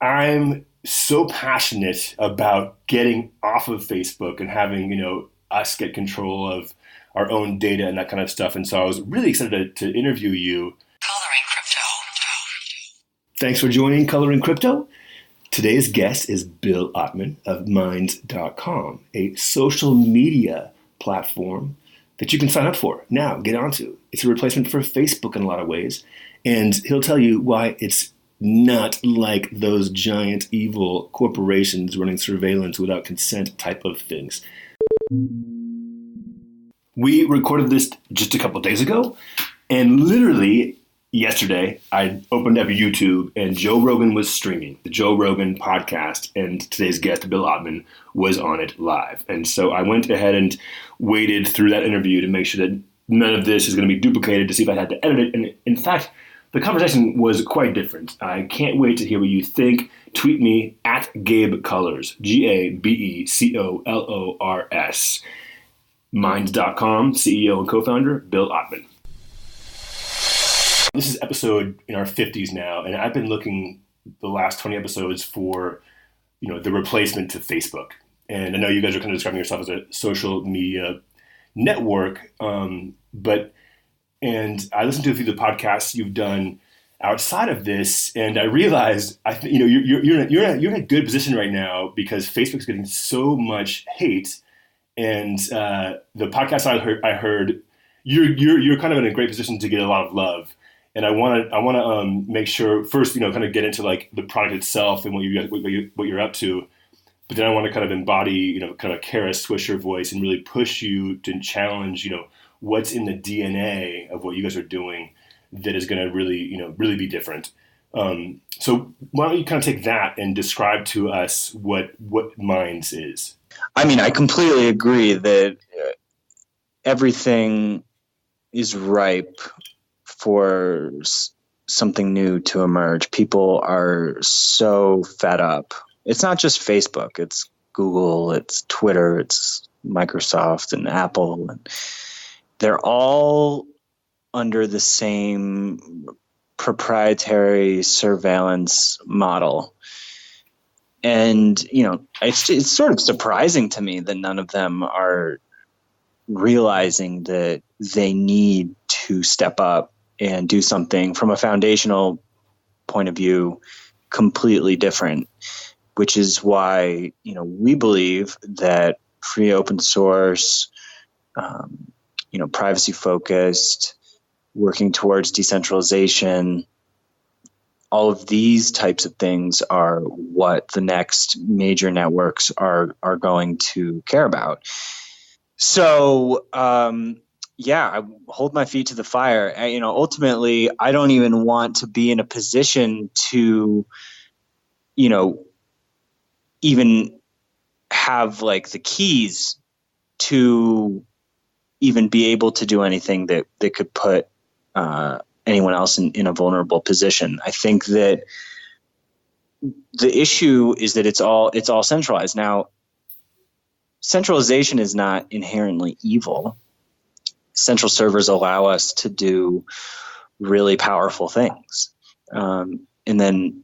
I'm so passionate about getting off of Facebook and having, us get control of our own data and that kind of stuff. And so I was really excited to interview you. Coloring Crypto. Thanks for joining Coloring Crypto. Today's guest is Bill Ottman of Minds.com, a social media platform that you can sign up for now, get onto. It's a replacement for Facebook in a lot of ways. And he'll tell you why it's not like those giant evil corporations running surveillance without consent type of things. We recorded this just a couple of days ago, and literally yesterday I opened up YouTube and Joe Rogan was streaming, the Joe Rogan Podcast, and today's guest, Bill Ottman, was on it live. And so I went ahead and waded through that interview to make sure that none of this is going to be duplicated, to see if I had to edit it. And in fact, the conversation was quite different. I can't wait to hear what you think. Tweet me at Gabe Colors, GabeColors. Minds.com, CEO and co-founder, Bill Ottman. This is episode in our 50s now, and I've been looking the last 20 episodes for, the replacement to Facebook. And I know you guys are kind of describing yourself as a social media network, and I listened to a few of the podcasts you've done outside of this, and I realized you're in a good position right now because Facebook's getting so much hate, and the podcast I heard you're kind of in a great position to get a lot of love, and I want to make sure first kind of get into like the product itself and what you're up to, but then I want to kind of embody kind of a Kara Swisher voice and really push you to challenge what's in the DNA of what you guys are doing that is going to really be different. So why don't you kind of take that and describe to us what Minds is? I mean, I completely agree that everything is ripe for something new to emerge. People are so fed up. It's not just Facebook. It's Google, it's Twitter, it's Microsoft and Apple. And they're all under the same proprietary surveillance model. And, it's sort of surprising to me that none of them are realizing that they need to step up and do something from a foundational point of view completely different, which is why, we believe that free open source, privacy focused, working towards decentralization, all of these types of things are what the next major networks are going to care about. So, I hold my feet to the fire. Ultimately, I don't even want to be in a position to, even have like the keys to even be able to do anything that could put anyone else in a vulnerable position. I think that the issue is that it's all centralized. Now, centralization is not inherently evil. Central servers allow us to do really powerful things. And then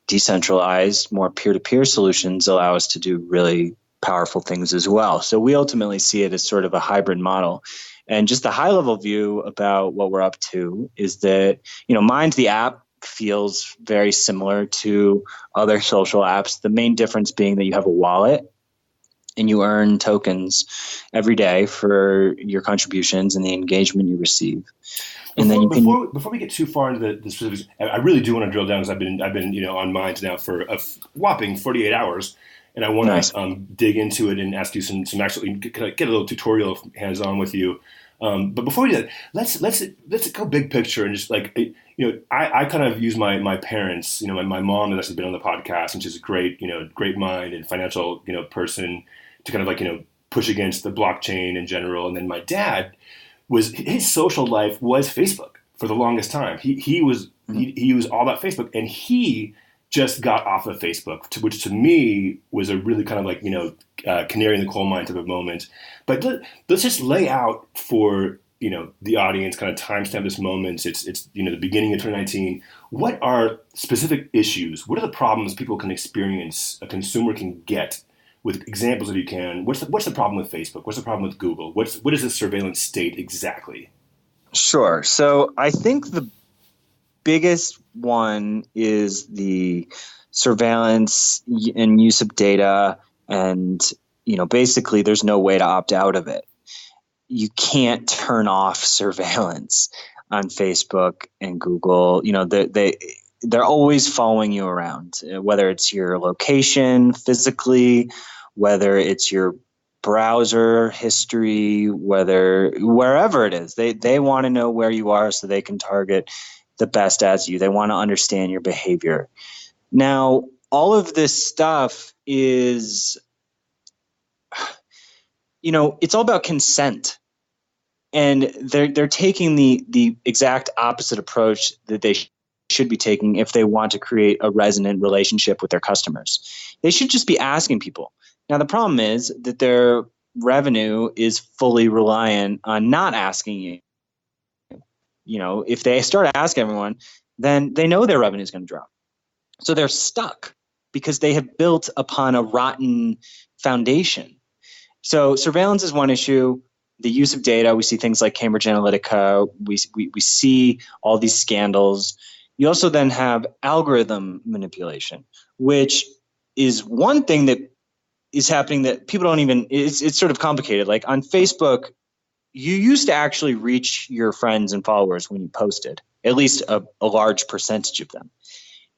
decentralized, more peer-to-peer solutions allow us to do really powerful things as well. So we ultimately see it as sort of a hybrid model. And just the high level view about what we're up to is that, Minds, the app, feels very similar to other social apps. The main difference being that you have a wallet and you earn tokens every day for your contributions and the engagement you receive. And before we get too far into the specifics, I really do want to drill down because I've been on Minds now for a whopping 48 hours. And I want to dig into it and ask you some actually get a little tutorial hands-on with you. But before we do that, let's go big picture and just like, I kind of use my parents, my mom has actually been on the podcast and she's a great mind and financial, person to kind of push against the blockchain in general. And then my dad his social life was Facebook for the longest time. He was all about Facebook, and he just got off of Facebook, which to me was a really kind of canary in the coal mine type of moment. But let's just lay out for the audience kind of timestamp this moment. It's the beginning of 2019. What are specific issues? What are the problems people can experience, a consumer can get, with examples if you can? What's the problem with Facebook? What's the problem with Google? What is the surveillance state exactly? Sure. So I think the biggest one is the surveillance and use of data, and basically there's no way to opt out of it. You can't turn off surveillance on Facebook and Google. They're always following you around, whether it's your location physically, whether it's your browser history, wherever it is. They want to know where you are so they can target the best as you. They want to understand your behavior. Now, all of this stuff is, it's all about consent. And they're taking the exact opposite approach that they should be taking if they want to create a resonant relationship with their customers. They should just be asking people. Now, the problem is that their revenue is fully reliant on not asking you. If they start asking everyone, then they know their revenue is going to drop. So they're stuck because they have built upon a rotten foundation. So surveillance is one issue. The use of data, we see things like Cambridge Analytica. We see all these scandals. You also then have algorithm manipulation, which is one thing that is happening that people don't even, it's sort of complicated. Like on Facebook, you used to actually reach your friends and followers when you posted, at least a large percentage of them.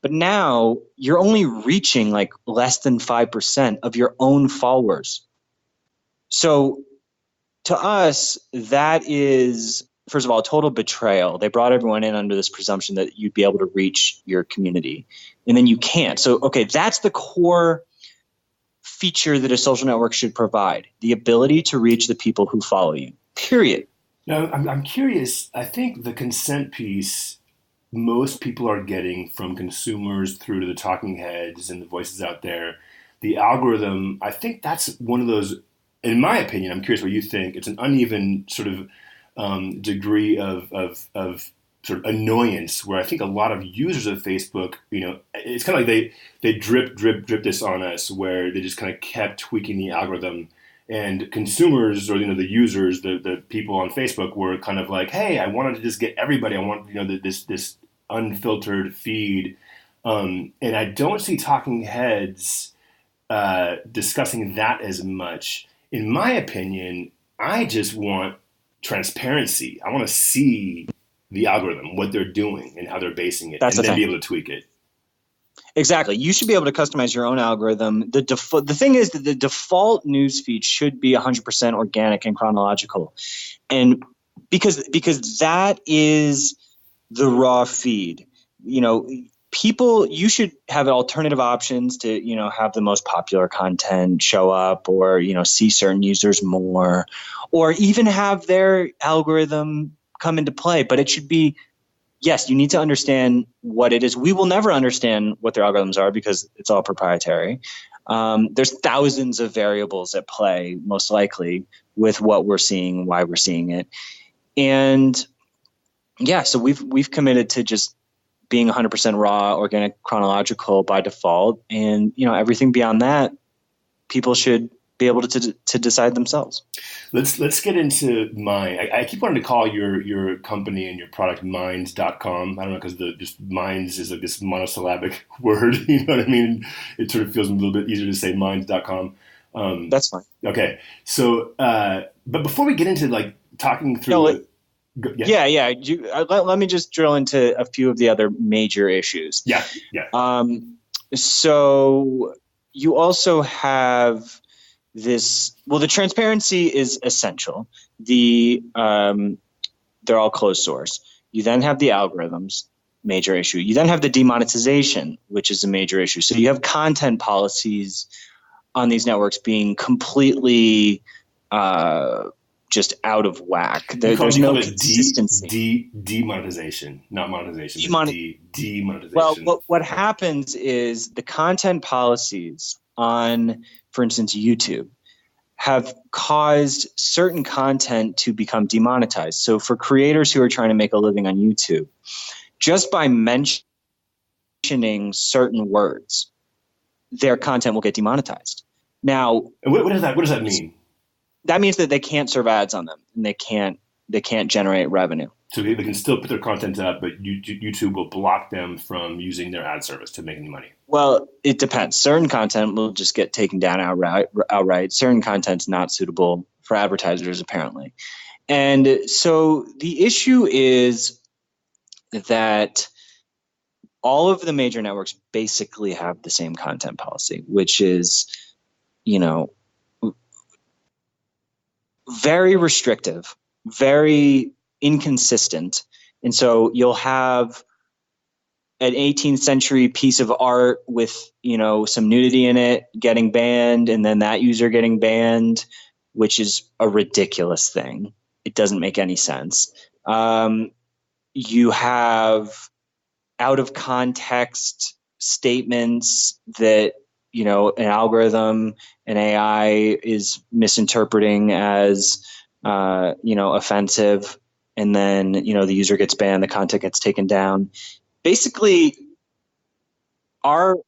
But now you're only reaching like less than 5% of your own followers. So to us, that is, first of all, total betrayal. They brought everyone in under this presumption that you'd be able to reach your community, and then you can't. So, okay, that's the core feature that a social network should provide, the ability to reach the people who follow you, period. Now, I'm curious. I think the consent piece, most people are getting from consumers through to the talking heads and the voices out there. The algorithm, I think that's one of those, in my opinion, I'm curious what you think, it's an uneven sort of degree of sort of annoyance, where I think a lot of users of Facebook, it's kind of like they drip this on us, where they just kind of kept tweaking the algorithm. And consumers, or the users, the people on Facebook, were kind of like, hey, I wanted to just get everybody. I want this unfiltered feed, and I don't see talking heads discussing that as much. In my opinion, I just want transparency. I want to see the algorithm, what they're doing and how they're basing it, and then be able to tweak it. Exactly. You should be able to customize your own algorithm. The thing is that the default newsfeed should be 100% organic and chronological. And because that is the raw feed. People, you should have alternative options to, have the most popular content show up, or, see certain users more, or even have their algorithm come into play. But it should be, yes, you need to understand what it is. We will never understand what their algorithms are because it's all proprietary. There's thousands of variables at play, most likely, with what we're seeing, why we're seeing it. And yeah, so we've committed to just being 100% raw, organic, chronological by default. And, everything beyond that, people should be able to decide themselves. Let's get into Mind. I keep wanting to call your company and your product Minds.com. I don't know, because just Minds is like this monosyllabic word. You know what I mean? It sort of feels a little bit easier to say Minds.com. That's fine. Okay. So, but before we get into like talking through... Yeah. Let me just drill into a few of the other major issues. Yeah. So you also have this. Well, the transparency is essential. They're all closed source. You then have the algorithms, major issue. You then have the demonetization, which is a major issue. So you have content policies on these networks being completely just out of whack. There's no consistency. Demonetization, not monetization. Demonetization. Well, what happens is the content policies on, for instance, YouTube, have caused certain content to become demonetized. So for creators who are trying to make a living on YouTube, just by mentioning certain words, their content will get demonetized. Now, what does that mean? That means that they can't serve ads on them, and they can't generate revenue. So they can still put their content up, but YouTube will block them from using their ad service to make any money. Well, it depends. Certain content will just get taken down outright. Certain content's not suitable for advertisers, apparently. And so the issue is that all of the major networks basically have the same content policy, which is, very restrictive, very inconsistent. And so you'll have an 18th century piece of art with, some nudity in it getting banned, and then that user getting banned, which is a ridiculous thing. It doesn't make any sense. You have out of context statements that, an algorithm, an AI is misinterpreting as, offensive. And then, the user gets banned, the content gets taken down. Basically, so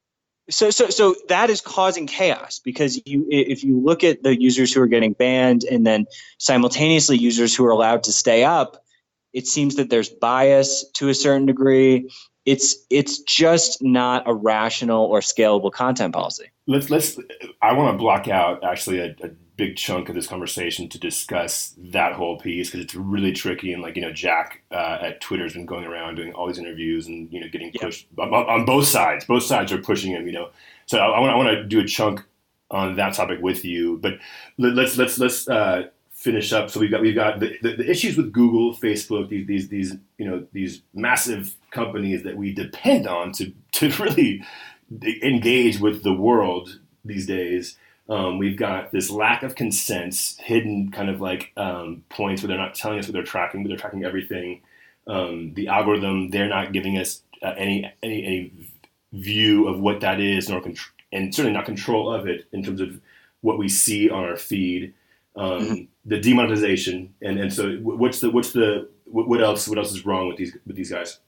that is causing chaos, because if you look at the users who are getting banned and then simultaneously users who are allowed to stay up, it seems that there's bias to a certain degree. It's just not a rational or scalable content policy. I want to block out actually a big chunk of this conversation to discuss that whole piece, because it's really tricky. And Jack at Twitter has been going around doing all these interviews and getting pushed on both sides. Both sides are pushing him. So I want to do a chunk on that topic with you. But let's finish up. So we've got the issues with Google, Facebook, these massive companies that we depend on to really engage with the world these days. We've got this lack of consent, hidden kind of points where they're not telling us what they're tracking, but they're tracking everything. The algorithm, they're not giving us any view of what that is, and certainly not control of it in terms of what we see on our feed. The demonetization, and so what else is wrong with these guys?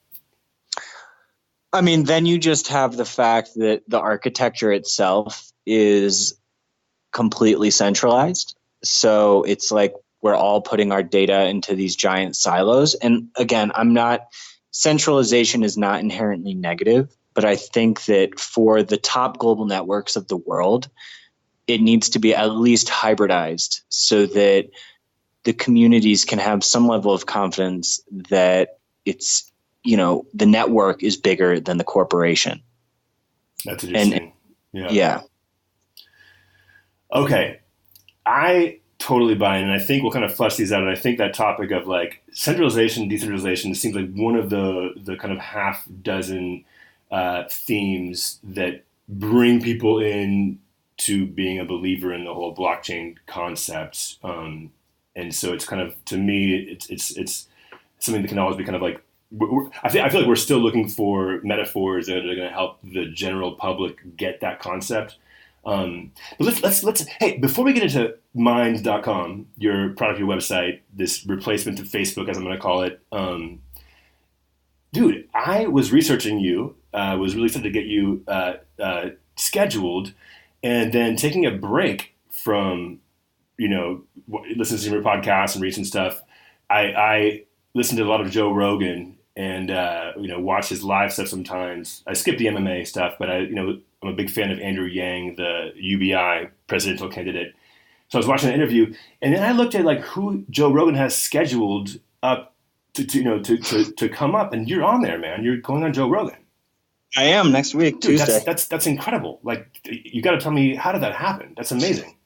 I mean, then you just have the fact that the architecture itself is completely centralized. So it's like we're all putting our data into these giant silos. And again, centralization is not inherently negative, but I think that for the top global networks of the world, it needs to be at least hybridized so that the communities can have some level of confidence that it's, the network is bigger than the corporation. That's interesting. Yeah. Okay. I totally buy in, and I think we'll kind of flesh these out. And I think that topic of centralization, decentralization seems like one of the kind of half dozen themes that bring people in to being a believer in the whole blockchain concept. And so it's kind of, to me, it's something that can always be kind of I feel like we're still looking for metaphors that are going to help the general public get that concept. But let's hey, before we get into minds.com, your product, your website, this replacement to Facebook, as I'm going to call it, dude, I was researching you, was really excited to get you scheduled, and then taking a break from, listening to your podcast and recent stuff. I listened to a lot of Joe Rogan and, watch his live stuff sometimes. I skip the MMA stuff, but I'm a big fan of Andrew Yang, the UBI presidential candidate. So I was watching an interview, and then I looked at who Joe Rogan has scheduled up to come up, and you're on there, man. You're going on Joe Rogan. I am next week, Dude, Tuesday. That's incredible. You got to tell me, how did that happen? That's amazing.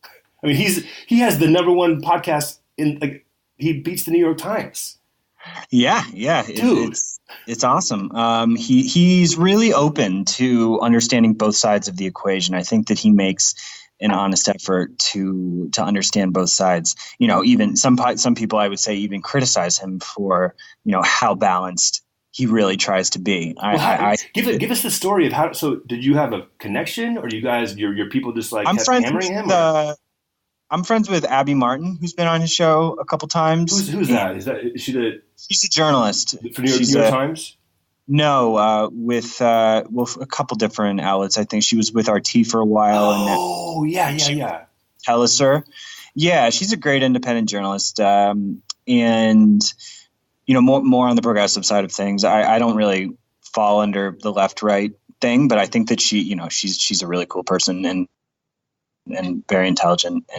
I mean, he has the #1 podcast in he beats the New York Times. Yeah, dude, it's awesome. He's really open to understanding both sides of the equation. I think that he makes an honest effort to understand both sides. Even some people, I would say, even criticize him for how balanced he really tries to be. Give us the story of how. So, did you have a connection, or do you guys, your people just I'm kept friends hammering him? I'm friends with Abby Martin, who's been on his show a couple times. Who's that? Is she she's a journalist for New York Times? No, with a couple different outlets. I think she was with RT for a while. Oh, yeah. Telliser. Yeah, she's a great independent journalist. And, more on the progressive side of things. I don't really fall under the left-right thing, but I think that she's a really cool person and very intelligent.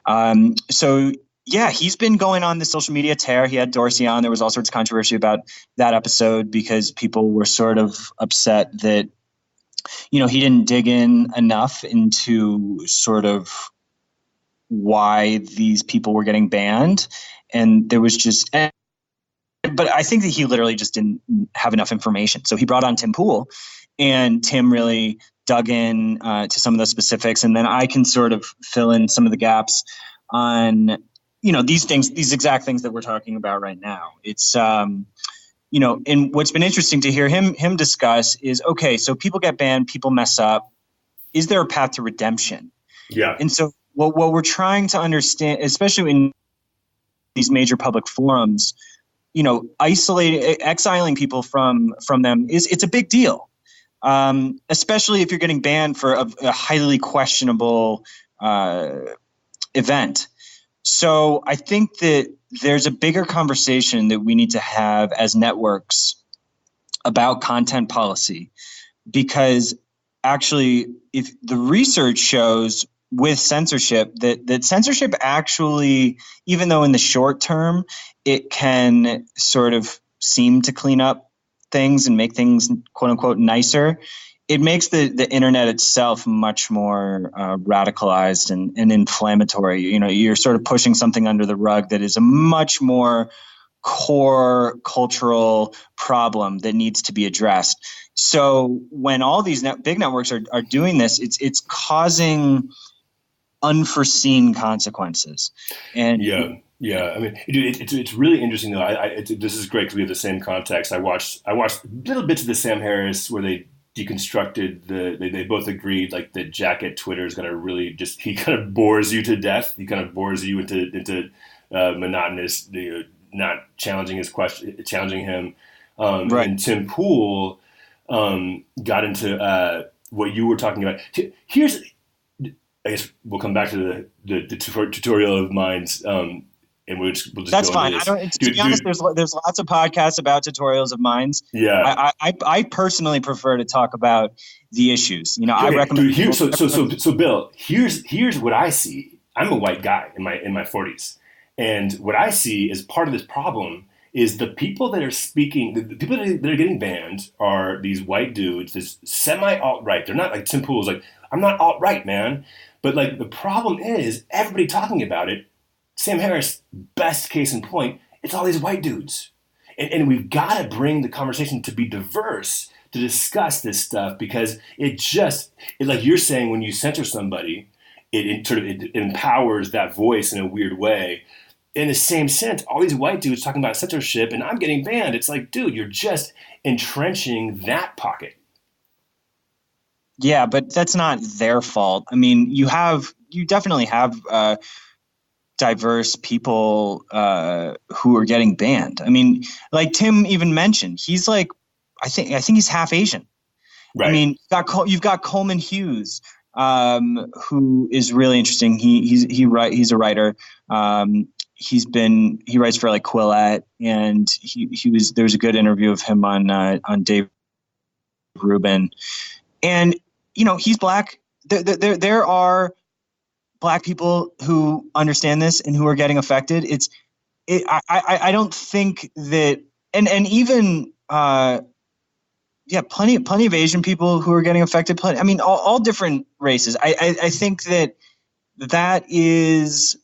And so yeah, he's been going on the social media tear. He had Dorsey on. There was all sorts of controversy about that episode because people were sort of upset that, he didn't dig in enough into sort of why these people were getting banned. And there was but I think that he literally just didn't have enough information. So he brought on Tim Pool, and Tim really dug in to some of the specifics. And then I can sort of fill in some of the gaps on these exact things that we're talking about right now. It's, and what's been interesting to hear him discuss is, okay, so people get banned, people mess up. Is there a path to redemption? Yeah. And so what we're trying to understand, especially in these major public forums, exiling people from them it's a big deal. Especially if you're getting banned for a highly questionable event. So I think that there's a bigger conversation that we need to have as networks about content policy, because actually, if the research shows with censorship that censorship actually, even though in the short term it can sort of seem to clean up things and make things quote unquote nicer, it makes the internet itself much more radicalized and inflammatory. You're sort of pushing something under the rug that is a much more core cultural problem that needs to be addressed. So when all these big networks are doing this, it's causing unforeseen consequences. And yeah. I mean, it's really interesting though. This is great because we have the same context. I watched little bits of the Sam Harris where they deconstructed they both agreed like that Jack at Twitter is going to really he kind of bores you to death. He kind of bores you into monotonous, not challenging his question, challenging him. Right. And Tim Pool got into what you were talking about. I guess we'll come back to the tutorial of minds. And we'll just that's go fine. into this. To be honest, there's lots of podcasts about tutorials of minds. Yeah, I personally prefer to talk about the issues. I recommend. So Bill, here's what I see. I'm a white guy in my 40s, and what I see as part of this problem is the people that are speaking, the people that are getting banned are these white dudes, this semi-alt-right. They're not like Tim Pool's like, I'm not alt-right, man. But like the problem is everybody talking about it. Sam Harris, best case in point, it's all these white dudes. And we've got to bring the conversation to be diverse to discuss this stuff, because like you're saying, when you censor somebody, it empowers that voice in a weird way. In the same sense, all these white dudes talking about censorship and I'm getting banned. It's like, dude, you're just entrenching that pocket. Yeah, but that's not their fault. I mean, you definitely have diverse people who are getting banned. I mean, like Tim even mentioned, he's like, I think he's half Asian. Right. I mean, you've got Coleman Hughes, who is really interesting. He's a writer. He writes for like Quillette, and there was a good interview of him on Dave Rubin, and he's Black. There are Black people who understand this and who are getting affected. I don't think that, and even plenty of Asian people who are getting affected. I mean, all different races. I think that is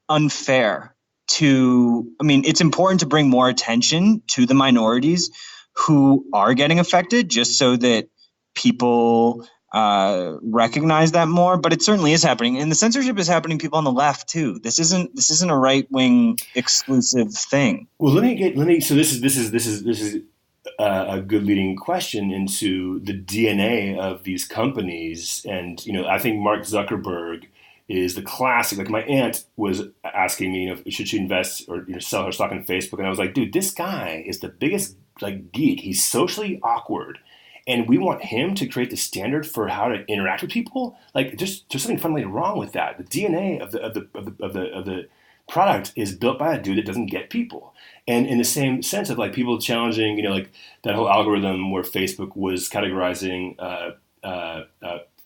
unfair it's important to bring more attention to the minorities who are getting affected, just so that people recognize that more. But it certainly is happening, and the censorship is happening to people on the left too. This isn't a right wing exclusive thing. Well, so this is a good leading question into the DNA of these companies, and I think Mark Zuckerberg is the classic. Like my aunt was asking me, should she invest or sell her stock in Facebook, and I was like, dude, this guy is the biggest like geek. He's socially awkward, and we want him to create the standard for how to interact with people. Like, there's something fundamentally wrong with that. The DNA of the product is built by a dude that doesn't get people. And in the same sense of like people challenging, like that whole algorithm where Facebook was categorizing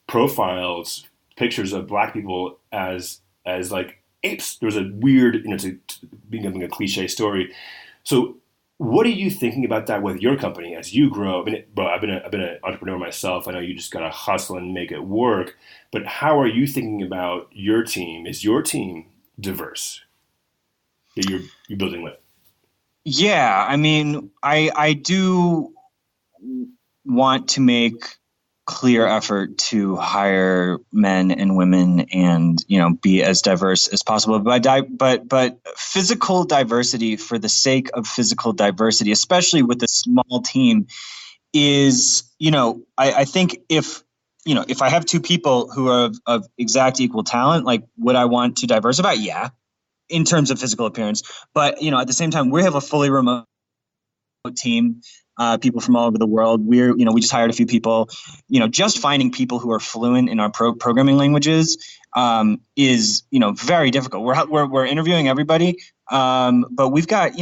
profiles, pictures of black people as like apes. There was a weird, becoming a cliche story. So what are you thinking about that with your company as you grow? I mean, I've been an entrepreneur myself. I know you just got to hustle and make it work. But how are you thinking about your team? Is your team diverse that you're building with? Yeah, I mean, I do want to make clear effort to hire men and women and be as diverse as possible. But physical diversity for the sake of physical diversity, especially with a small team, is I think if I have two people who are of exact equal talent, like would I want to diversify? Yeah, in terms of physical appearance. But at the same time, we have a fully remote team. People from all over the world. We just hired a few people. Just finding people who are fluent in our programming languages is very difficult. We're interviewing everybody, but we've got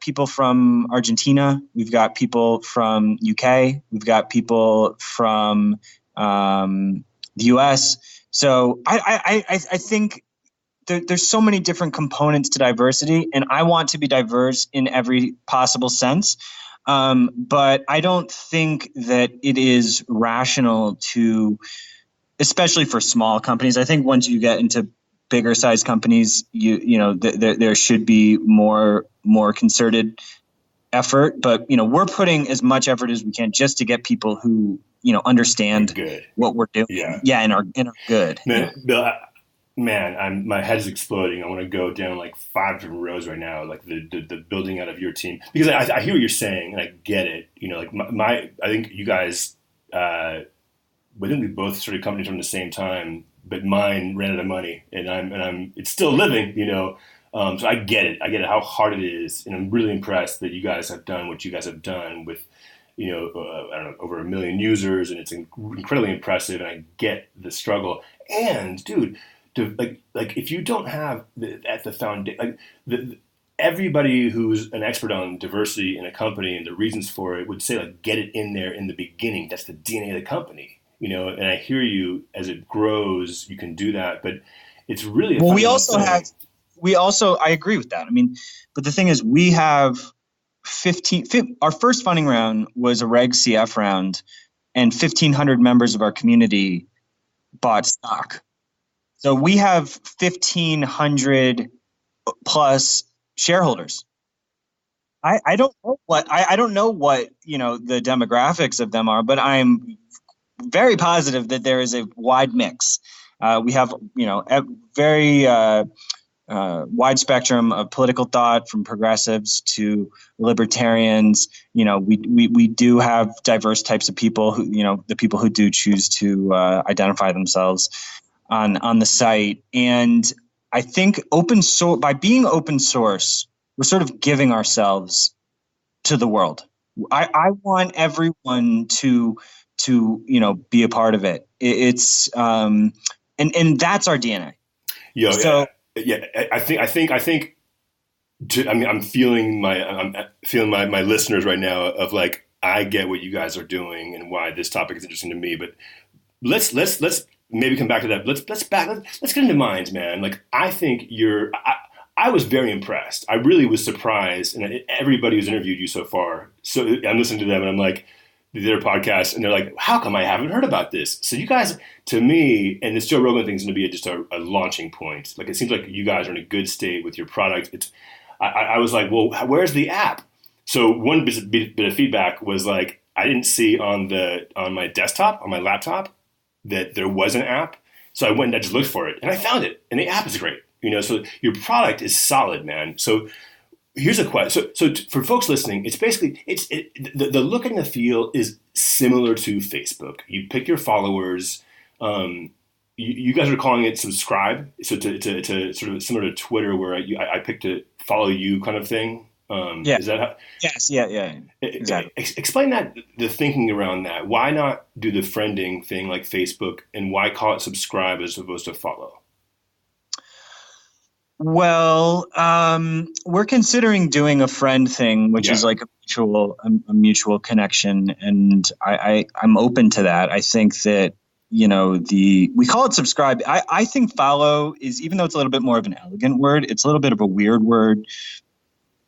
people from Argentina, we've got people from UK, we've got people from the US. So I think there's so many different components to diversity, and I want to be diverse in every possible sense. But I don't think that it is rational to, especially for small companies. I think once you get into bigger size companies, there should be more concerted effort. But we're putting as much effort as we can just to get people who understand what we're doing. Yeah, and are good. Bill, my head's exploding. I want to go down like 5 different rows right now, like the building out of your team, because I hear what you're saying and I get it. I think you guys, I think we both started companies from the same time, but mine ran out of money and it's still living, so I get it. I get how hard it is, and I'm really impressed that you guys have done what you guys have done with, I don't know, over 1 million users, and it's incredibly impressive. And I get the struggle. And dude, like if you don't have at the foundation, everybody who's an expert on diversity in a company and the reasons for it would say, like, get it in there in the beginning. That's the DNA of the company, And I hear you, as it grows, you can do that, but it's really I agree with that. I mean, but the thing is, we have our first funding round was a Reg CF round, and 1,500 members of our community bought stock. So we have 1,500 plus shareholders. I don't know what the demographics of them are, but I'm very positive that there is a wide mix. We have a very wide spectrum of political thought, from progressives to libertarians. We do have diverse types of people who, the people who do choose to identify themselves on the site. And I think by being open source, we're sort of giving ourselves to the world. I want everyone to be a part of it. It's and that's our DNA. I'm feeling my listeners right now of like, I get what you guys are doing and why this topic is interesting to me. But let's maybe come back to that. Let's get into minds, man. Like, I think I was very impressed. I really was surprised. And everybody who's interviewed you so far, so I'm listening to them and I'm like, their podcast, and they're like, how come I haven't heard about this? So you guys, to me, and this Joe Rogan thing is going to be just a launching point. Like, it seems like you guys are in a good state with your product. I was like, well, where's the app? So one bit of feedback was like, I didn't see on my desktop, on my laptop, that there was an app. So I went and I just looked for it, and I found it, and the app is great. So your product is solid, man. So here's a question. So for folks listening, it's basically the look and the feel is similar to Facebook. You pick your followers, you guys are calling it subscribe, so to sort of similar to Twitter, where I picked to follow you kind of thing. Yeah. Is that how? Yes. Yeah. Exactly. Explain that, the thinking around that. Why not do the friending thing like Facebook, and why call it subscribe as opposed to follow? Well, we're considering doing a friend thing, which is like a mutual connection, and I'm open to that. I think that we call it subscribe. I think follow is, even though it's a little bit more of an elegant word, it's a little bit of a weird word.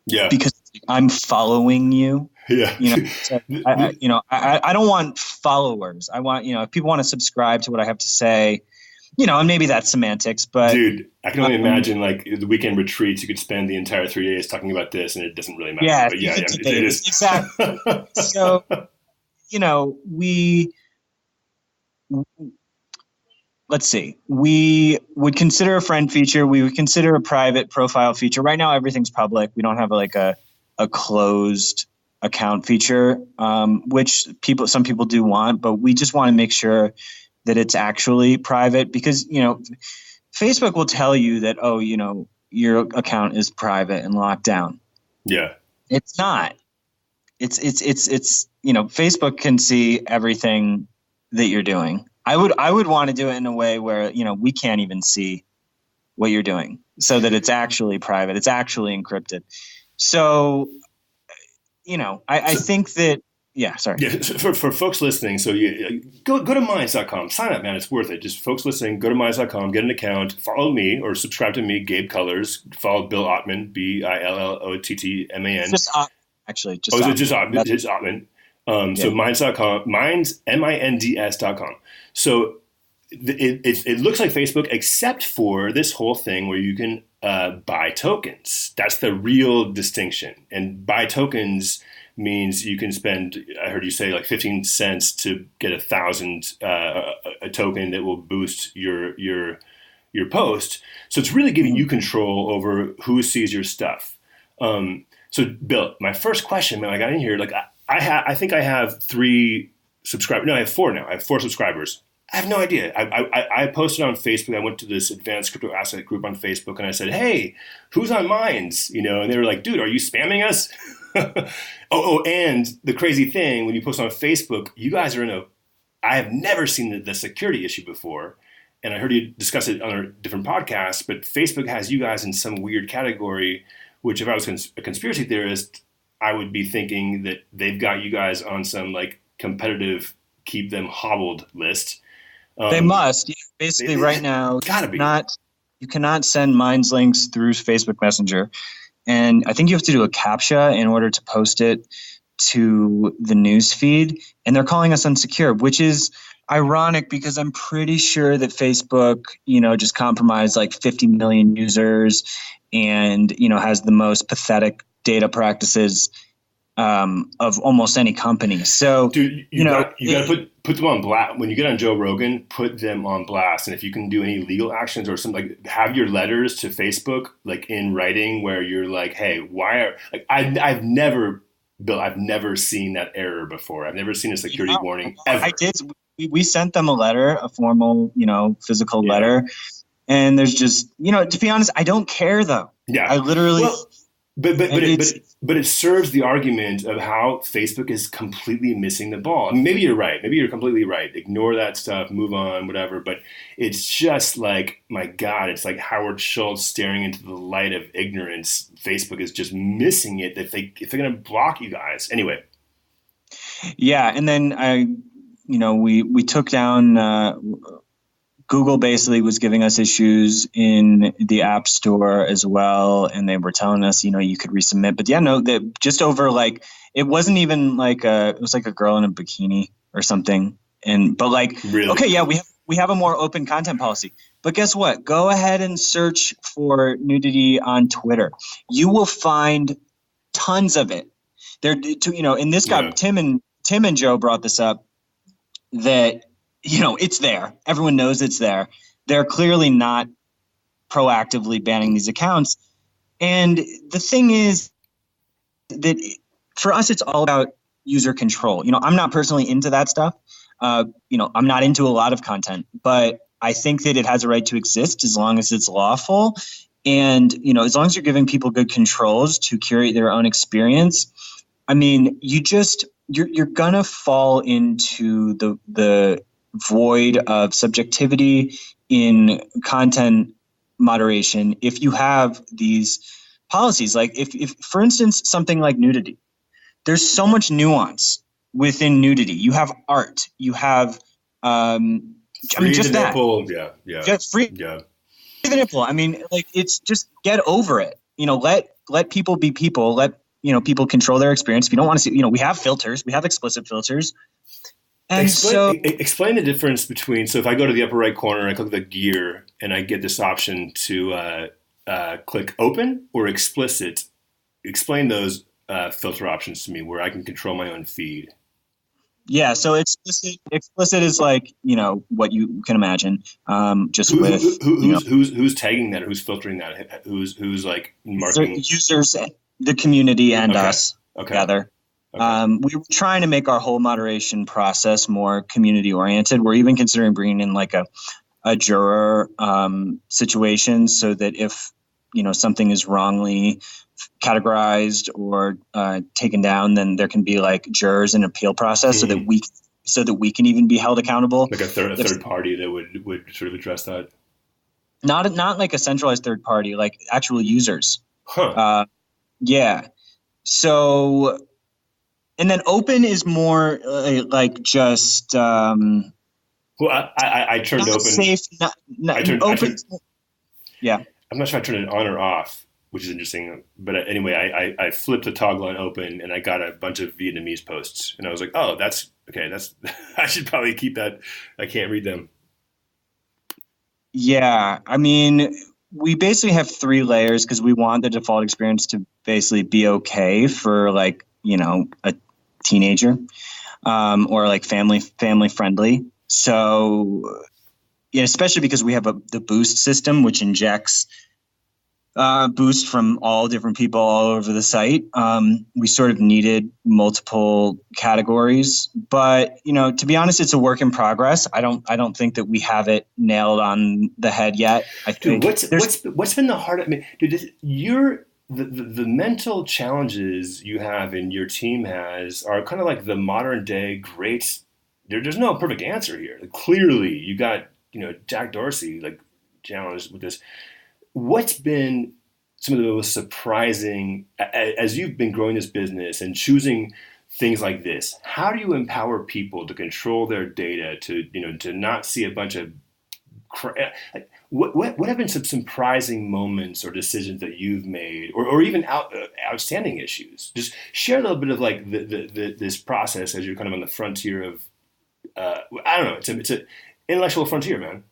Yeah. Because I'm following you. Yeah. So I don't want followers. I want, if people want to subscribe to what I have to say, and maybe that's semantics, but dude, I can only imagine like the weekend retreats. You could spend the entire 3 days talking about this, and it doesn't really matter. Yeah, but it is exactly. So, let's see. We would consider a friend feature. We would consider a private profile feature. Right now, everything's public. We don't have like a closed account feature, which some people do want, but we just want to make sure that it's actually private, because, Facebook will tell you that, your account is private and locked down. Yeah. It's not. It's Facebook can see everything that you're doing. I would want to do it in a way where, we can't even see what you're doing, so that it's actually private. It's actually encrypted. So, I think that, sorry. Yeah, for folks listening, so you go to minds.com, sign up, man. It's worth it. Just folks listening, go to minds.com, get an account, follow me or subscribe to me, Gabe Colors, follow Bill Ottman, BILLOTTMAN. Just actually, just Ottman. Just Ottman. It's Ottman. So minds.com, minds.com. So it looks like Facebook, except for this whole thing where you can buy tokens. That's the real distinction. And buy tokens means you can spend, I heard you say, like 15 cents to get 1,000 a token that will boost your post. So it's really giving you control over who sees your stuff. So Bill, my first question, man, I got in here, like I think I have 3 subscribers. No, I have 4 now. I have 4 subscribers. I have no idea. I posted on Facebook. I went to this advanced crypto asset group on Facebook, and I said, "Hey, who's on Minds?" And they were like, "Dude, are you spamming us?" And the crazy thing, when you post on Facebook, you guys are I have never seen the security issue before, and I heard you discuss it on a different podcast. But Facebook has you guys in some weird category, which if I was a conspiracy theorist, I would be thinking that they've got you guys on some like competitive, keep them hobbled list. They must. Basically, right now, you cannot send Minds links through Facebook Messenger. And I think you have to do a CAPTCHA in order to post it to the news feed. And they're calling us unsecure, which is ironic because I'm pretty sure that Facebook, just compromised like 50 million users and, has the most pathetic data practices of almost any company. So, dude, you got to put them on blast. When you get on Joe Rogan, put them on blast. And if you can do any legal actions or something, like have your letters to Facebook, like in writing, where you're like, hey, why are, like, I've never seen that error before. I've never seen a security warning ever. I did. We sent them a letter, a formal, physical letter. And there's just, to be honest, I don't care though. Yeah. I literally. Well, but it serves the argument of how Facebook is completely missing the ball. I mean, maybe you're right. Maybe you're completely right. Ignore that stuff, move on, whatever. But it's just like, my God, it's like Howard Schultz staring into the light of ignorance. Facebook is just missing it if they're going to block you guys. Anyway. Yeah, and then we took down. Google basically was giving us issues in the App Store as well, and they were telling us, you could resubmit. But that just over like, it wasn't even like it was like a girl in a bikini or something. But really? Okay, yeah, we have a more open content policy. But guess what? Go ahead and search for nudity on Twitter. You will find tons of it. And this guy, Tim and Joe brought this up, that it's there. Everyone knows it's there. They're clearly not proactively banning these accounts. And the thing is that for us, it's all about user control. I'm not personally into that stuff. I'm not into a lot of content, but I think that it has a right to exist as long as it's lawful. And, as long as you're giving people good controls to curate their own experience, I mean, you're going to fall into the void of subjectivity in content moderation if you have these policies. Like if for instance, something like nudity, there's so much nuance within nudity. You have art, you have, just that. Nipple. Yeah. Just free the nipple. I mean, like, it's just get over it. Let people be people. Let, people control their experience. If you don't want to see, we have filters, we have explicit filters. And explain the difference between, so if I go to the upper right corner, I click the gear and I get this option to click open or explicit. Explain those filter options to me where I can control my own feed. Yeah, so explicit is like, what you can imagine. Who's tagging that? Who's filtering that? Who's like marking? Users, the community, and us together. Okay. We were trying to make our whole moderation process more community oriented. We're even considering bringing in like a juror situation, so that if something is wrongly categorized or taken down, then there can be like jurors in appeal process, so that we can even be held accountable. Like a third party that would sort of address that. Not like a centralized third party, like actual users. Huh. Yeah. So, and then open is more like just. Well, I turned open. Safe. Yeah. I'm not sure I turned it on or off, which is interesting. But anyway, I flipped the toggle on open and I got a bunch of Vietnamese posts. And I was like, oh, that's okay. I should probably keep that. I can't read them. Yeah. I mean, we basically have 3 layers because we want the default experience to basically be okay for like, a teenager or like family friendly. So, yeah, especially because we have the boost system, which injects boost from all different people all over the site. We sort of needed multiple categories, but to be honest, it's a work in progress. I don't think that we have it nailed on the head yet. I think what's been the hard? I mean, dude, the mental challenges you have and your team has are kind of like the modern day great. There's no perfect answer here. Clearly, you got Jack Dorsey like challenged with this. What's been some of the most surprising as you've been growing this business and choosing things like this? How do you empower people to control their data, to not see a bunch of what have been some surprising moments or decisions that you've made, or even outstanding issues? Just share a little bit of like this process as you're kind of on the frontier of I don't know. It's an intellectual frontier, man.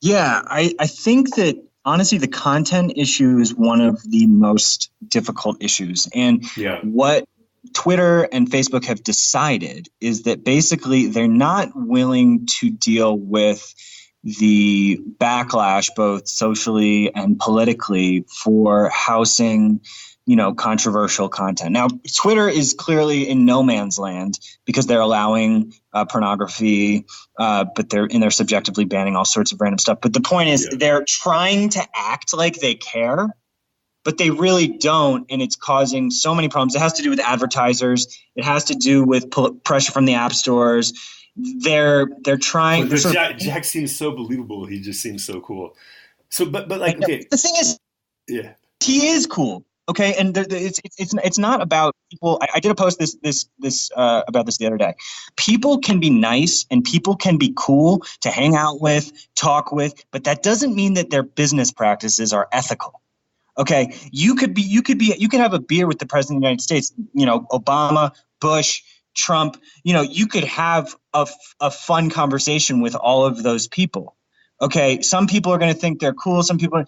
Yeah, I think that honestly, the content issue is one of the most difficult issues. And what Twitter and Facebook have decided is that basically they're not willing to deal with the backlash, both socially and politically, for housing, controversial content. Now, Twitter is clearly in no man's land because they're allowing pornography, but they're subjectively banning all sorts of random stuff. But the point is, they're trying to act like they care, but they really don't, and it's causing so many problems. It has to do with advertisers. It has to do with pressure from the app stores. They're trying. Jack seems so believable. He just seems so cool. So, but like, okay. The thing is, he is cool. Okay, and it's not about people. I did a post about this the other day. People can be nice and people can be cool to hang out with, talk with, but that doesn't mean that their business practices are ethical. Okay, you could have a beer with the president of the United States. Obama, Bush, Trump. You could have a fun conversation with all of those people. Okay, some people are going to think they're cool. Some people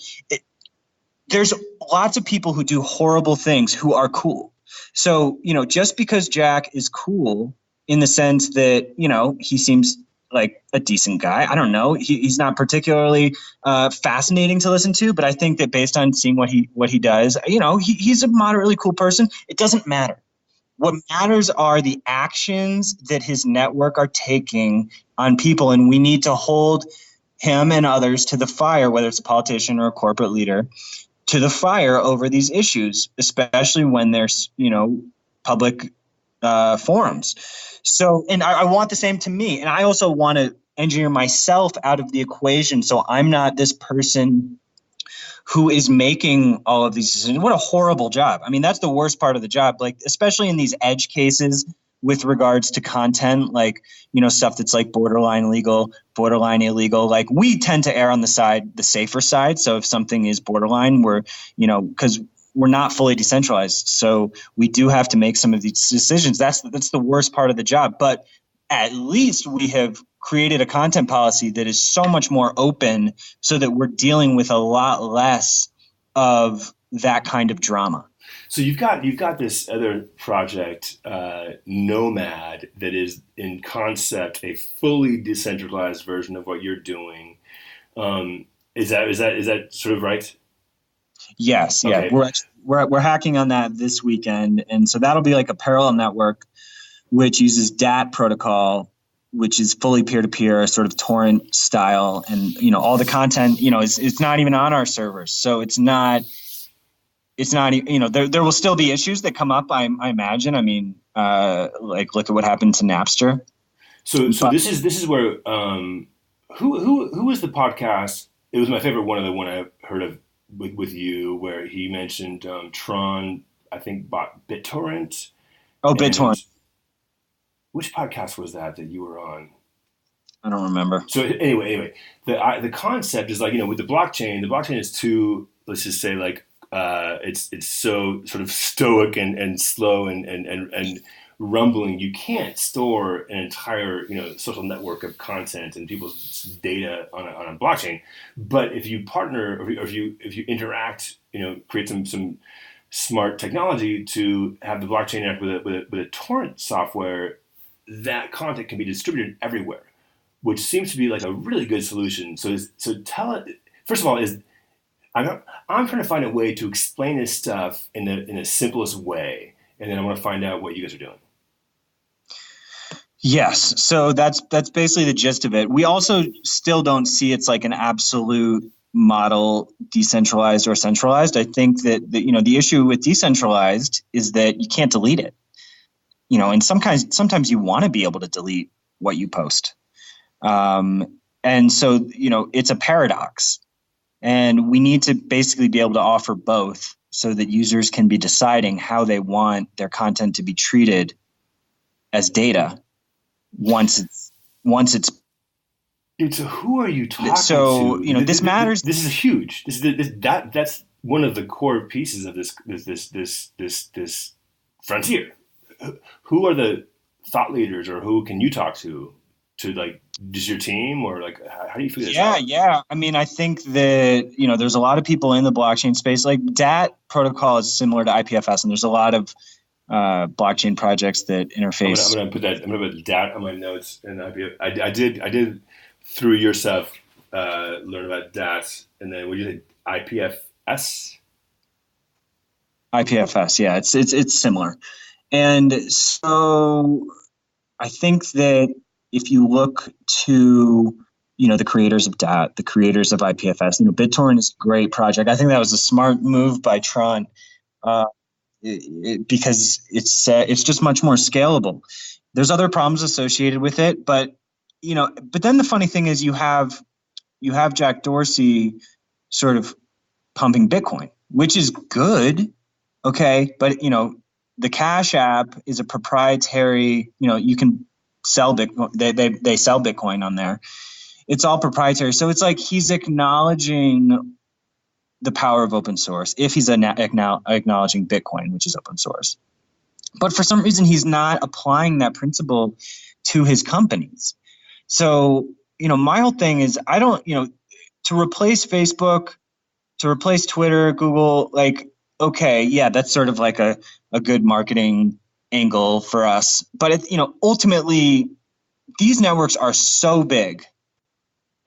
there's lots of people who do horrible things who are cool. So, just because Jack is cool in the sense that, he seems like a decent guy. I don't know. He's not particularly fascinating to listen to, but I think that based on seeing what he does, he's a moderately cool person. It doesn't matter. What matters are the actions that his network are taking on people, and we need to hold him and others to the fire, whether it's a politician or a corporate leader, to the fire over these issues, especially when there's, public forums. So, and I want the same to me. And I also want to engineer myself out of the equation. So I'm not this person who is making all of these decisions. What a horrible job. I mean, that's the worst part of the job, like, especially in these edge cases with regards to content, like, stuff that's like borderline legal, borderline illegal. Like, we tend to err on the safer side. So if something is borderline, because we're not fully decentralized. So we do have to make some of these decisions. That's the worst part of the job. But at least we have created a content policy that is so much more open so that we're dealing with a lot less of that kind of drama. So you've got this other project, Nomad, that is in concept a fully decentralized version of what you're doing. Is that sort of right? Yes. Okay. Yeah. We're hacking on that this weekend. And so that'll be like a parallel network, which uses DAT protocol, which is fully peer-to-peer, sort of torrent style. And, all the content, it's not even on our servers. So it's not, there will still be issues that come up, I imagine. I mean, like, look at what happened to Napster. So this is where, who was the podcast? It was my favorite one of the one I heard of with you, where he mentioned Tron, I think, bought BitTorrent. Oh, BitTorrent. Which podcast was that you were on? I don't remember. So anyway, the concept is like, with the blockchain is too, let's just say, like, it's so sort of stoic and slow and rumbling. You can't store an entire social network of content and people's data on a blockchain. But if you partner or if you interact, create some smart technology to have the blockchain interact with a torrent software, that content can be distributed everywhere, which seems to be like a really good solution. So tell it. First of all, I'm trying to find a way to explain this stuff in the simplest way, and then I want to find out what you guys are doing. Yes, so that's basically the gist of it. We also still don't see it's like an absolute model, decentralized or centralized. I think that the issue with decentralized is that you can't delete it. And sometimes you want to be able to delete what you post. And so, it's a paradox. And we need to basically be able to offer both so that users can be deciding how they want their content to be treated as data once it's. Dude, so who are you talking to? So, this matters. This is huge. That's one of the core pieces of this frontier. Who are the thought leaders, or who can you talk to like, just your team, or like, how do you figure this out? Yeah. I mean, I think that, there's a lot of people in the blockchain space. Like, DAT protocol is similar to IPFS, and there's a lot of blockchain projects that interface. I'm gonna put DAT on my notes, and I did through your stuff learn about DAT, and then what did you say, IPFS? IPFS, yeah, it's similar. And so I think that if you look to, the creators of DAT, the creators of IPFS, BitTorrent is a great project. I think that was a smart move by Tron because it's just much more scalable. There's other problems associated with it, but then the funny thing is you have Jack Dorsey sort of pumping Bitcoin, which is good. Okay. But, the Cash App is a proprietary, you can sell Bitcoin. They sell Bitcoin on there. It's all proprietary. So it's like he's acknowledging the power of open source if he's acknowledging Bitcoin, which is open source. But for some reason, he's not applying that principle to his companies. So, my whole thing is I don't, to replace Facebook, to replace Twitter, Google, like, okay, yeah, that's sort of like a good marketing angle for us. But ultimately, these networks are so big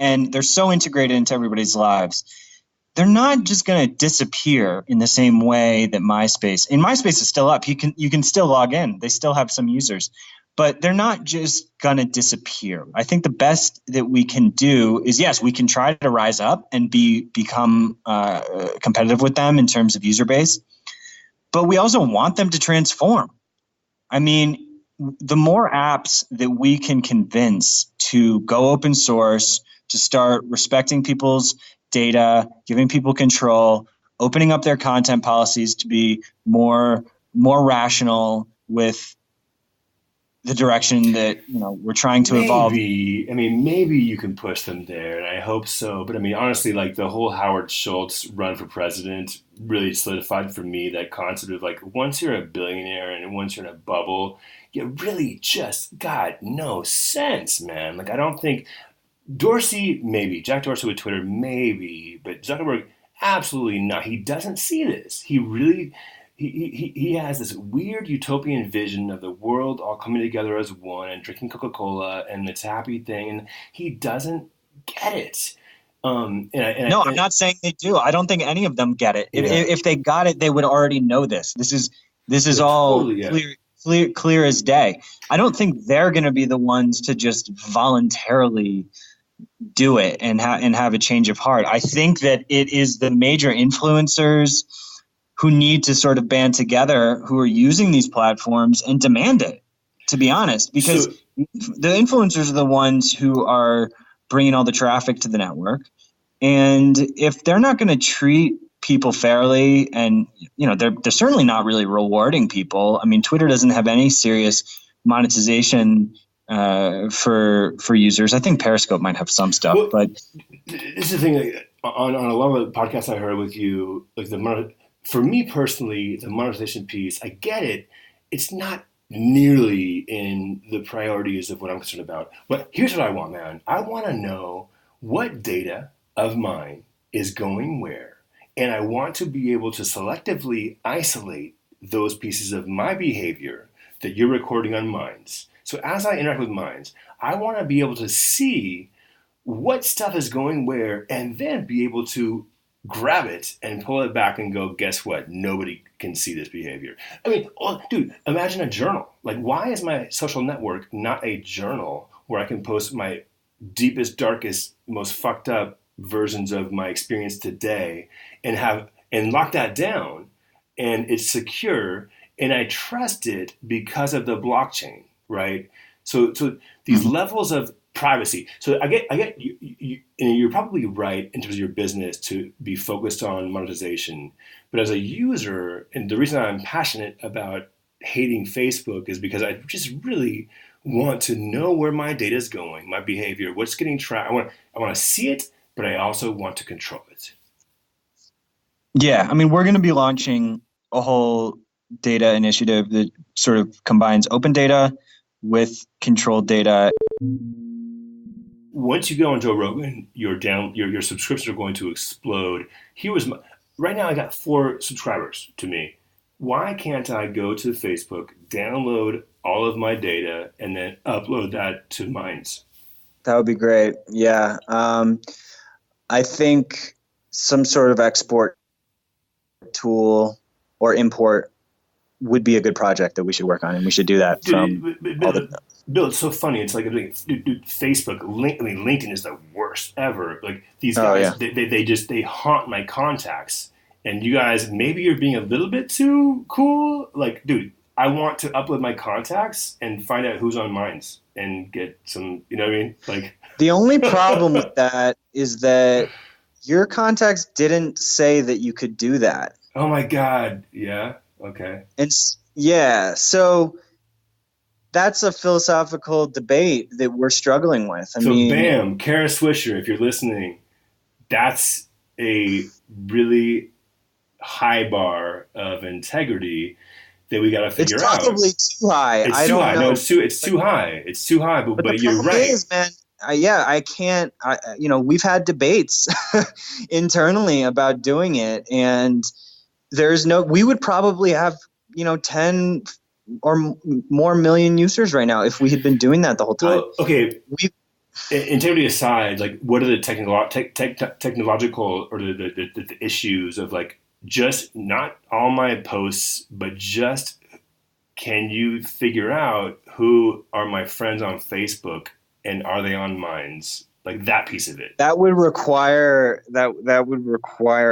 and they're so integrated into everybody's lives. They're not just going to disappear in the same way that MySpace. And MySpace is still up. You can still log in. They still have some users. but they're not just going to disappear. I think the best that we can do is, yes, we can try to rise up and become competitive with them in terms of user base, but we also want them to transform. I mean, the more apps that we can convince to go open source, to start respecting people's data, giving people control, opening up their content policies to be more rational with the direction that we're trying to evolve. Maybe you can push them there, and I hope so. But I mean, honestly, like the whole Howard Schultz run for president really solidified for me that concept of like once you're a billionaire and once you're in a bubble, you really just got no sense, man. Like I don't think Dorsey, maybe Jack Dorsey with Twitter, maybe, but Zuckerberg, absolutely not. He doesn't see this. He really. He has this weird utopian vision of the world all coming together as one and drinking Coca-Cola and this happy thing, and he doesn't get it. I'm not saying they do. I don't think any of them get it. Yeah. If they got it, they would already know this. This is all totally, clear as day. I don't think they're going to be the ones to just voluntarily do it and have a change of heart. I think that it is the major influencers who need to sort of band together, who are using these platforms and demand it, to be honest, because the influencers are the ones who are bringing all the traffic to the network. And if they're not going to treat people fairly, and they're certainly not really rewarding people. I mean, Twitter doesn't have any serious monetization for users. I think Periscope might have some stuff, but this is the thing. Like, on a lot of the podcasts I heard with you, like for me personally, the monetization piece, I get it. It's not nearly in the priorities of what I'm concerned about. But here's what I want, man. I want to know what data of mine is going where. And I want to be able to selectively isolate those pieces of my behavior that you're recording on Minds. So as I interact with Minds, I want to be able to see what stuff is going where and then be able to grab it and pull it back and go, guess what? Nobody can see this behavior. I mean, dude, imagine a journal. Like, why is my social network not a journal where I can post my deepest, darkest, most fucked up versions of my experience today and lock that down, and it's secure and I trust it because of the blockchain, right? So these levels of privacy. So I get you, and you're probably right in terms of your business to be focused on monetization. But as a user, and the reason I'm passionate about hating Facebook is because I just really want to know where my data is going, my behavior, what's getting tracked. I want to see it, but I also want to control it. Yeah, I mean, we're going to be launching a whole data initiative that sort of combines open data with controlled data. Once you go on Joe Rogan, your subscriptions are going to explode. Right now I got 4 subscribers to me. Why can't I go to Facebook, download all of my data, and then upload that to Minds? That would be great. Yeah. I think some sort of export tool or import would be a good project that we should work on, and we should do that. Bill, it's so funny. It's like Facebook, LinkedIn is the worst ever. Like these guys, they haunt my contacts. And you guys, maybe you're being a little bit too cool. Like, dude, I want to upload my contacts and find out who's on Minds and get some, you know what I mean? Like the only problem with that is that your contacts didn't say that you could do that. Oh my God. Yeah. Okay. So that's a philosophical debate that we're struggling with. I mean, bam, Kara Swisher, if you're listening, that's a really high bar of integrity that we got to figure out. It's probably too high. It's too high. No, it's too high. It's too high. But you're right. Is, man, I can't. We've had debates internally about doing it, and we would probably have 10 or more million users right now if we had been doing that the whole time. Well, okay. Integrity aside, like what are the technological or the issues of like just not all my posts, but just can you figure out who are my friends on Facebook and are they on Minds? Like that piece of it. That would require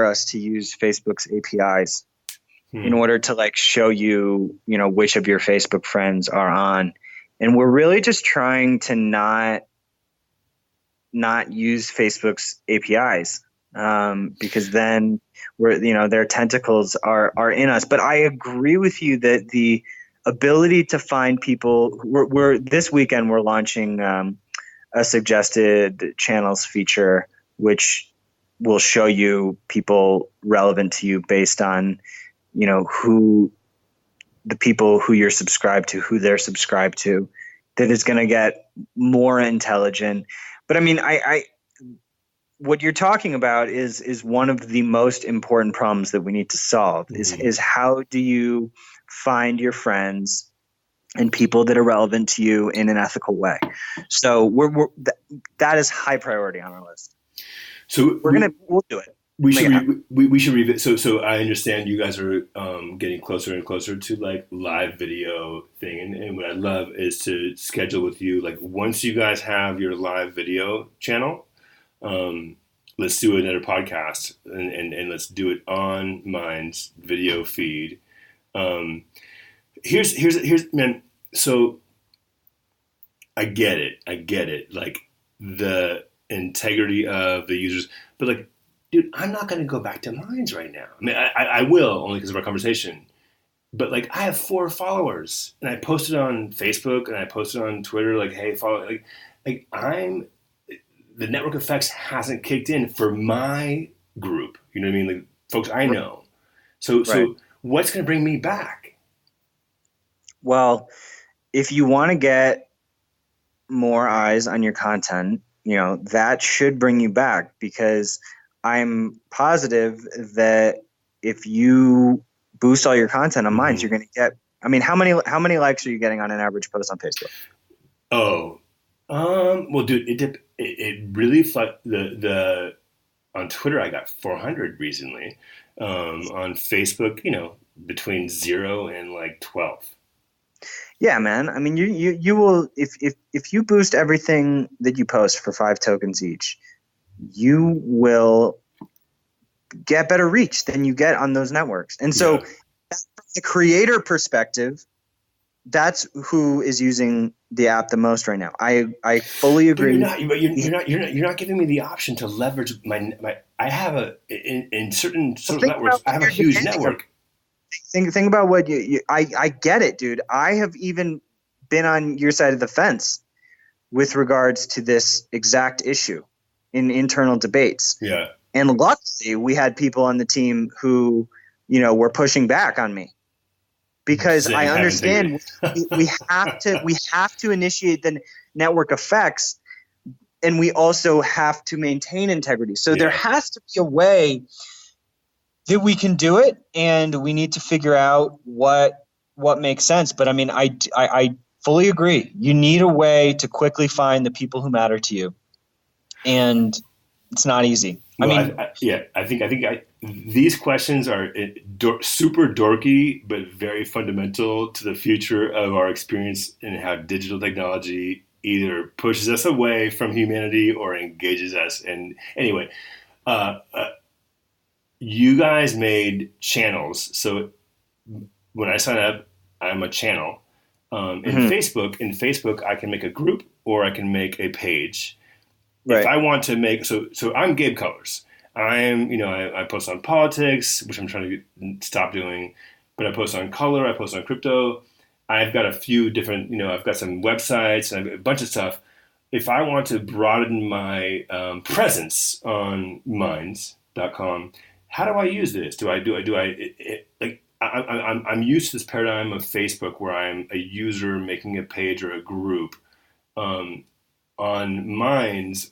us to use Facebook's APIs in order to like show you, which of your Facebook friends are on. And we're really just trying to not use Facebook's APIs because then their tentacles are in us. But I agree with you that the ability to find people, we're this weekend we're launching a suggested channels feature, which will show you people relevant to you based on, who the people who you're subscribed to, who they're subscribed to, that is going to get more intelligent. But I mean, what you're talking about is one of the most important problems that we need to solve is how do you find your friends and people that are relevant to you in an ethical way. So that is high priority on our list. So we'll do it. We should revisit. So I understand you guys are getting closer and closer to like live video thing, and what I love is to schedule with you. Like once you guys have your live video channel, let's do another podcast and let's do it on Mind's video feed. Here's man. So I get it. Like the integrity of the users, but like, dude, I'm not going to go back to Minds right now. I mean, I will only because of our conversation. But like, I have 4 followers, and I posted on Facebook and I posted on Twitter, like, hey, follow. Like the network effects hasn't kicked in for my group. You know what I mean? Like folks I know. So what's going to bring me back? Well, if you want to get more eyes on your content, that should bring you back, because I'm positive that if you boost all your content on Minds, you're going to get. I mean, how many likes are you getting on an average post on Facebook? Oh, well, dude, it really the on Twitter I got 400 recently. On Facebook, between 0 and like 12. Yeah, man. I mean, you will if you boost everything that you post for 5 tokens each, you will get better reach than you get on those networks. And so, from the creator perspective, that's who is using the app the most right now. I fully agree. You're not giving me the option to leverage my. I have in certain social networks. I have a huge network. Think about what I get it, dude. I have even been on your side of the fence with regards to this exact issue in internal debates. Yeah. And luckily we had people on the team who, were pushing back on me, because I understand we have to initiate the network effects, and we also have to maintain integrity. So there has to be a way that we can do it, and we need to figure out what makes sense. But I mean, I fully agree. You need a way to quickly find the people who matter to you, and it's not easy. Well, I think these questions are super dorky, but very fundamental to the future of our experience and how digital technology either pushes us away from humanity or engages us. And anyway, you guys made channels. So when I sign up, I'm a channel. In Facebook, I can make a group or I can make a page. Right. If I want to make, so I'm Gabe Colors. I post on politics, which I'm trying to stop doing, but I post on color, I post on crypto. I've got a few different, I've got some websites and I've got a bunch of stuff. If I want to broaden my presence on Minds.com, how do I use this? I'm used to this paradigm of Facebook where I'm a user making a page or a group. On Minds,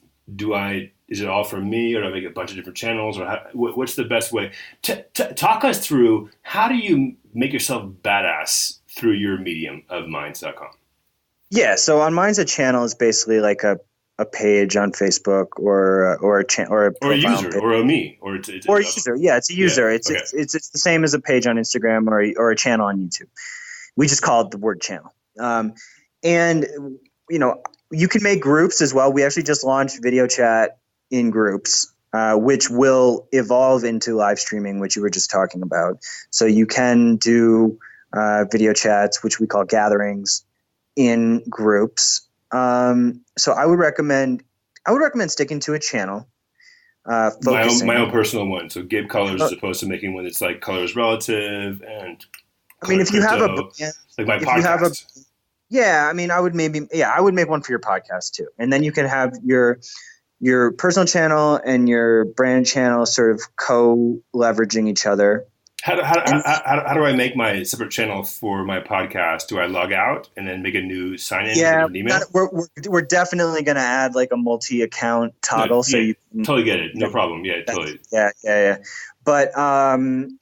is it all for me, or do I make a bunch of different channels, or what's the best way? Talk us through, how do you make yourself badass through your medium of Minds.com? Yeah, so on Minds, a channel is basically like a page on Facebook or a user page. or a me or it's user. Yeah, it's a user. Yeah, it's the same as a page on Instagram or a channel on YouTube. We just call it the word channel. And, you can make groups as well. We actually just launched video chat in groups, which will evolve into live streaming, which you were just talking about. So you can do video chats, which we call gatherings, in groups. So I would recommend sticking to a channel. My own personal one. So give colors as opposed to making one that's like colors relative and. I mean, if you have like my podcast. I would make one for your podcast too, and then you can have your personal channel and your brand channel sort of co-leveraging each other. How do I make my separate channel for my podcast? Do I log out and then make a new sign in? Yeah, an email? we're definitely going to add like a multi-account toggle, so you can, totally get it. No problem. Yeah, totally. Yeah. But then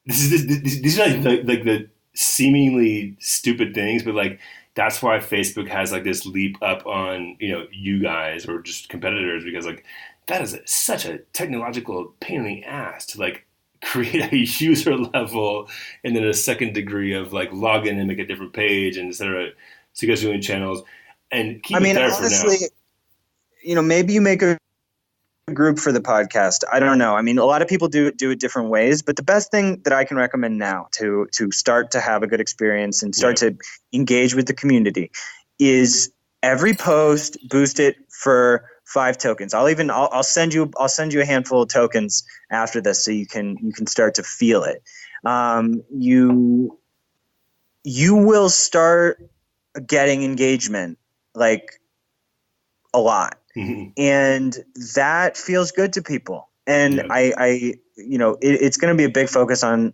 these are like the seemingly stupid things, but like that's why Facebook has like this leap up on you guys or just competitors, because like that is such a technological pain in the ass to like create a user level and then a second degree of like log in and make a different page and et cetera. So you guys are doing channels and keep it there honestly, for now. Maybe you make a group for the podcast. I don't know. I mean, a lot of people do it different ways, but the best thing that I can recommend now to start to have a good experience and start to engage with the community is every post boost it for 5 tokens. I'll send you a handful of tokens after this so you can start to feel it. You will start getting engagement like a lot. Mm-hmm. And that feels good to people. And it's going to be a big focus of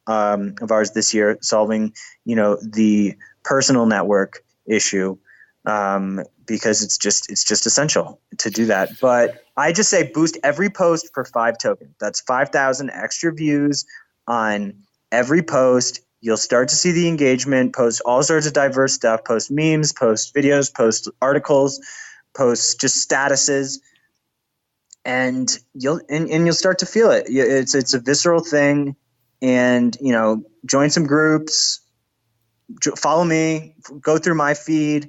ours this year, solving, the personal network issue, because it's just essential to do that. But I just say boost every post for 5 tokens. That's 5,000 extra views on every post. You'll start to see the engagement, post all sorts of diverse stuff, post memes, post videos, post articles, post just statuses, and you'll start to feel it. It's a visceral thing, and join some groups, follow me, go through my feed,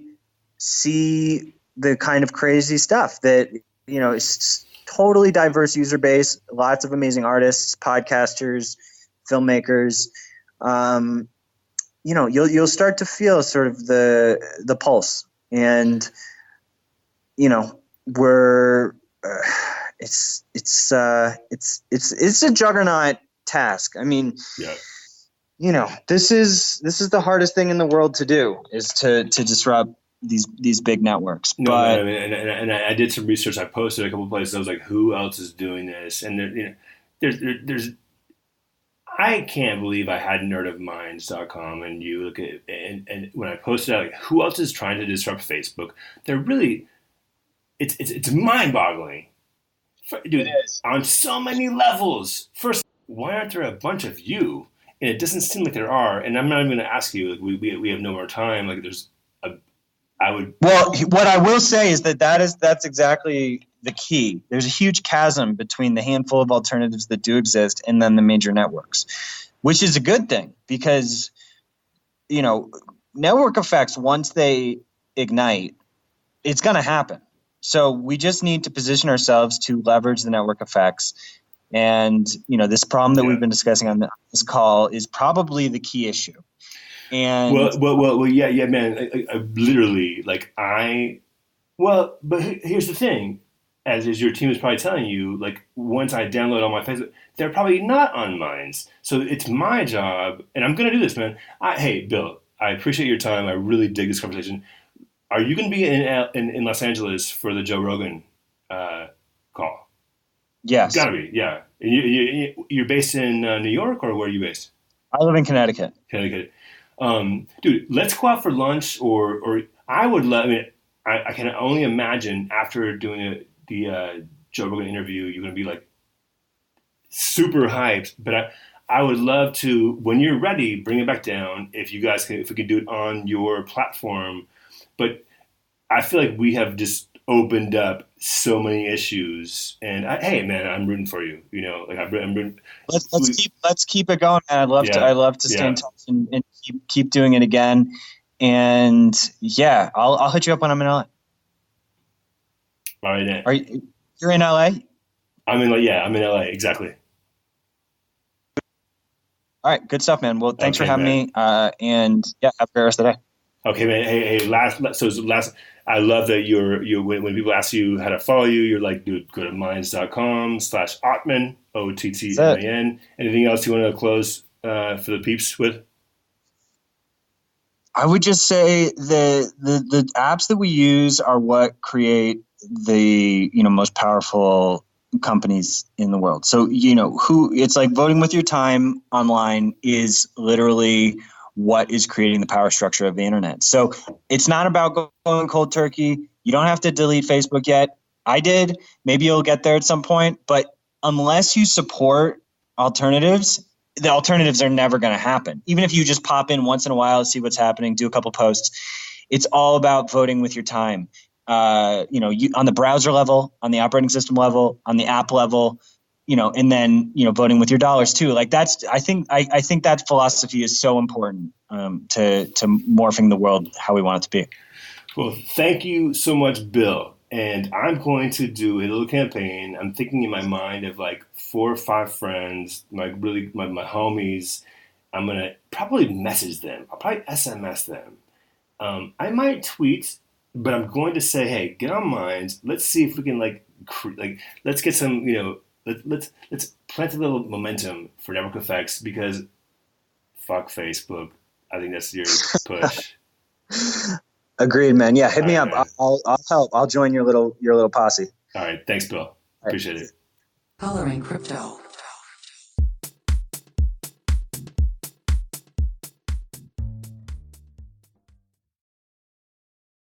see the kind of crazy stuff that is totally diverse user base, lots of amazing artists, podcasters, filmmakers. You'll start to feel sort of the pulse, and it's a juggernaut task. I mean, this is the hardest thing in the world to do, is to disrupt these big networks. And I did some research. I posted a couple places. I was like, who else is doing this? And there's I can't believe I hadn't heard of minds.com, and you look at and when I posted out, like, who else is trying to disrupt Facebook? They're really it's mind-boggling. Dude, on so many levels. First, why aren't there a bunch of you? And it doesn't seem like there are. And I'm not even going to ask you. Like, we have no more time. Like, Well, what I will say is that's exactly the key. There's a huge chasm between the handful of alternatives that do exist and then the major networks, which is a good thing, because network effects, once they ignite, it's going to happen. So we just need to position ourselves to leverage the network effects. And, this problem that we've been discussing on this call is probably the key issue. And yeah, man. I literally, but here's the thing, as your team is probably telling you, like, once I download all my Facebook, they're probably not on Minds. So it's my job, and I'm going to do this, man. Hey, Bill, I appreciate your time. I really dig this conversation. Are you going to be in Los Angeles for the Joe Rogan call? Yes. Gotta be, yeah. And you're based in New York, or where are you based? I live in Connecticut. Dude, let's go out for lunch, or I would love. I mean, I can only imagine after doing the Joe Rogan interview, you're going to be like super hyped. But I would love to, when you're ready, bring it back down. If we could do it on your platform. But I feel like we have just opened up so many issues. And hey, man, I'm rooting for you. Like I'm rooting. Let's keep it going, man. Yeah, I'd love to stay in yeah. touch and keep doing it again. And yeah, I'll hit you up when I'm in LA. All right, then. You're in LA? I'm in LA. Exactly. All right, good stuff, man. Well, thanks for having me. And yeah, have a great rest of the day. Okay, man. Hey, last. I love that when people ask you how to follow you, you're like, dude, go to minds.com/Ottman, Ottman. Anything else you want to close for the peeps with? I would just say the apps that we use are what create the most powerful companies in the world. So it's like voting with your time online is literally what is creating the power structure of the internet. So it's not about going cold turkey. You don't have to delete Facebook yet. I did. Maybe you'll get there at some point. But unless you support alternatives, the alternatives are never going to happen. Even if you just pop in once in a while to see what's happening, do a couple posts, it's all about voting with your time. You on the browser level, on the operating system level, on the app level, and then voting with your dollars too. Like I think that philosophy is so important to morphing the world how we want it to be. Well, thank you so much, Bill. And I'm going to do a little campaign. I'm thinking in my mind of like 4 or 5 friends, my homies. I'm going to probably message them. I'll probably SMS them. I might tweet, but I'm going to say, hey, get on Minds. Let's see if we can let's get some, let's plant a little momentum for network effects, because fuck Facebook. I think that's your push. Agreed, man. Yeah, hit me up. I'll help. I'll join your little posse. All right. Thanks, Bill. Appreciate it. Coloring Crypto.